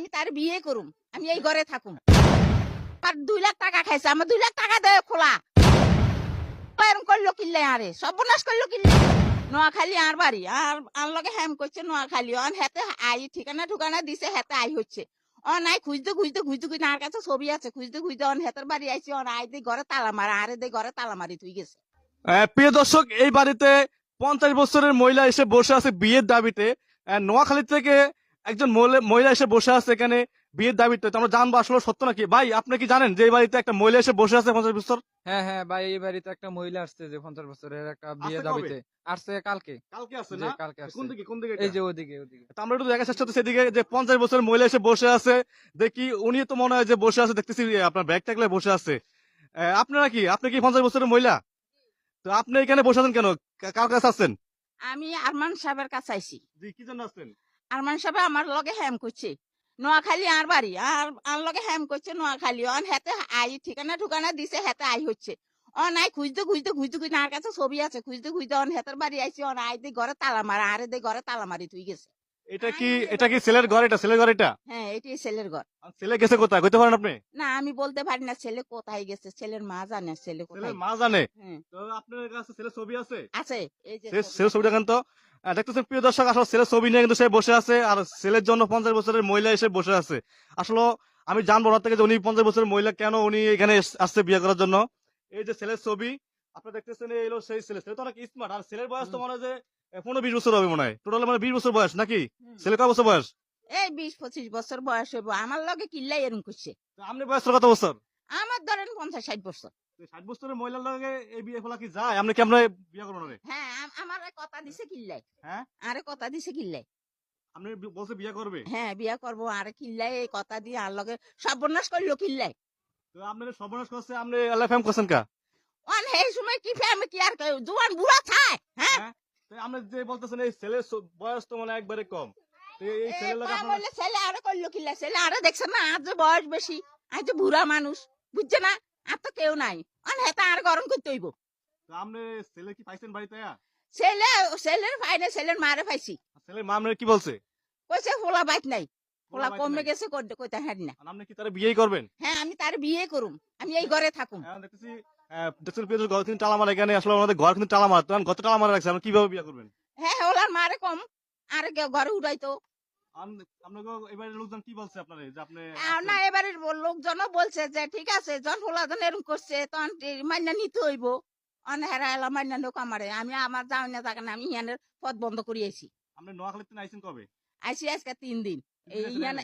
আমি তার বিয়ে করুম, আমি এই ঘরে থাকুম। আমার 2 লাখ টাকা খাইছে, আমার 2 লাখ টাকা দেয় খোলা। এরম করলো কিল্লে আরে সর্বনাশ করলো কিল্লে। নোয়াখালী আর বাড়ি আর লগে হ্যাম করছে নোয়াখালী অন হেতে আই ঠিকানা ঠুকানা দিছে হেতে আই হচ্ছে নাই খুঁজতে আর কাছে ছবি আছে খুঁজতে অন হেতের বাড়ি আইছি অন আই দি ঘরে তালা মারা আরে দি ঘরে তালা মারি তুই গেছে। প্রিয় দর্শক, এই বাড়িতে 50 বছরের মহিলা এসে বসে আছে বিয়ের দাবিতে। নোয়াখালী থেকে একজন মহিলা এসে বসে আছে এখানে বিয়ের দাবিতে। তো আমরা জানবো আসলে সত্য নাকি। ভাই, আপনি কি জানেন যে এই বাড়িতে একটা মহিলা এসে বসে আছে 50 বছর? হ্যাঁ হ্যাঁ ভাই, এই বাড়িতে একটা মহিলা আসছে যে 50 বছরের একটা বিয়ে আসছে কবে? দাবিতে আসছে কালকে। কালকে আছে জি, না? কালকে আসছে। কোন দিকে এই এটা? যে ওদিকে ওদিকে। তো আমরা একটু দেখার চেষ্টা করছি সেদিকে যে 50 বছরের মহিলা এসে বসে আছে। দেখি উনি তো মনে হয় যে বসে আছে, দেখতেছি আপনার ব্যাগ ট্যাগলে বসে আছে। আপনি কি 50 বছরের মহিলা? তো আপনি এখানে বসে আছেন কেন? কার কাছে আছেন? আমি আরমান সাহেবের কাছে আইছি। জি, কি জন্য আছেন? আরমান সাহেব আমার লগে হ্যাম করছে নোয়াখালী আর বাড়ি আর লগে হ্যাম করছে নোয়াখালী অন হেতে আই ঠিকানা ঠুকানা দিছে হেতে আই হচ্ছে নাই খুঁজতে আর কাছে ছবি আছে খুঁজতে অন হেতের বাড়ি আইছি অন আই দি ঘরে তালা মারা আরে দি ঘরে তালা মারি তুই গেছে। এটা কি ছেলের ঘর? এটা ছেলের ঘর এটা? হ্যাঁ, এটি ছেলের ঘর। আর ছেলে গেছে কোথায়? কইতে পারেন আপনি? না, আমি বলতে পারি না ছেলে কোথায় গেছে, ছেলের মা জানে ছেলে ছেলের কোথায়। মা জানে। হ্যাঁ, তো আপনার কাছে ছেলের ছবি আছে? আছে এই যে ছেলের ছবি দেখেন তো। দেখতেছেন প্রিয় দর্শক, আসলে ছেলের ছবি নিয়ে কিন্তু সে বসে আছে, আর ছেলের জন্য 50 বছরের মহিলা এসে বসে আছে। আসলে আমি জানবো ওনার থেকে যে উনি 50 বছরের মহিলা কেন উনি এখানে আসছে বিয়ে করার জন্য। এই যে ছেলের ছবি আপনারা দেখতেছেন, এই হলো সেই ছেলে। ছেলে তো অনেক স্মার্ট, আর ছেলের বয়স তো হুম, মনে হয় যে 15-20 বছর হবে মনে হয়। টোটাল মানে 20 বছর বয়স নাকি? হুম। ছেলে কয় বছর বয়স? এই 20-25 বছর বয়স হইব আমার লগে কিল্লাই এরম করছে। তো আপনি বয়স কত বছর? আমার ধরেন 50-60 বছর। 60 বছরের মহিলার লগে এই বিয়ে ফেলা কি যায়? আপনি কেমন বিয়ে করবেন না? হ্যাঁ, আমার কথা দিছে কিল্লাই, হ্যাঁ, আরে কথা দিছে কিল্লাই। আপনি বলছে বিয়ে করবে। হ্যাঁ, বিয়া করবো আর কিল্লাই এই কথা দিয়ে আর লগে সর্বনাশ করলো কিল্লাই। তো আপনার সর্বনাশ করছে, আপনি এলএফএম করছেন কা? অন এই সময় কি ফেম কি আর জুয়ান বুড়া থাক হ্যাঁ। হ্যাঁ, তো আপনি যে বলতেছেন এই ছেলের বয়স তো মানে একবারে কম। তো এই এ ছেলের লগে কয় আপনার বললে ছেলে আরো করলো কিল্লাই, ছেলে আরো দেখছে না আজ যে বয়স বেশি আজ যে বুড়া মানুষ বুঝছে না আর তো কেউ নাই অন হেতা আর গরম করতে হইব। তো আপনি ছেলে কি পাইছেন বাড়িতে? ছেলে ছেলের ফাইনে ছেলের মারে পাইছি, ছেলের মা আপনার কি বলছে? কইছে হোলা বাইত নাই, পোলা হোলা বাড়িতে কমে নাই? গেছে কইতে হারি না। আর আপনি কি তারা বিয়েই করবেন? হ্যাঁ, আমি তার বিয়ে করুম, আমি এই ঘরে থাকুম। এখন দেখতেছি দেখছেন প্রিয় দর্শক, ঘর কিন্তু তালা মারা। এখানে আসলে আমাদের ঘর কিন্তু তালা মারা। তখন গত তালা মারা রাখছে, আপনি কিভাবে বিয়ে করবেন? হ্যাঁ, হোলার মারে কম আর ঘরে উঠাইতো। আপনাকে এবারে লোকজন কি বলছে আপনারে যে আপনি না, আসছেন? এবারের লোকজনও বলছে যে ঠিক আছে জন হোলাজন এরকম করছে তখন মান্য নিতে হইব। হেরা এলা মান্য লোক আমারে আমি আমার যাও না থাকে না আমি ইয়ানের পথ বন্ধ করিয়েছি। আপনি নোয়াখালীতে আইছেন কবে? আইসি আজকে 3 দিন। তিন দিন এই আইছেন এখানে? ইয়ান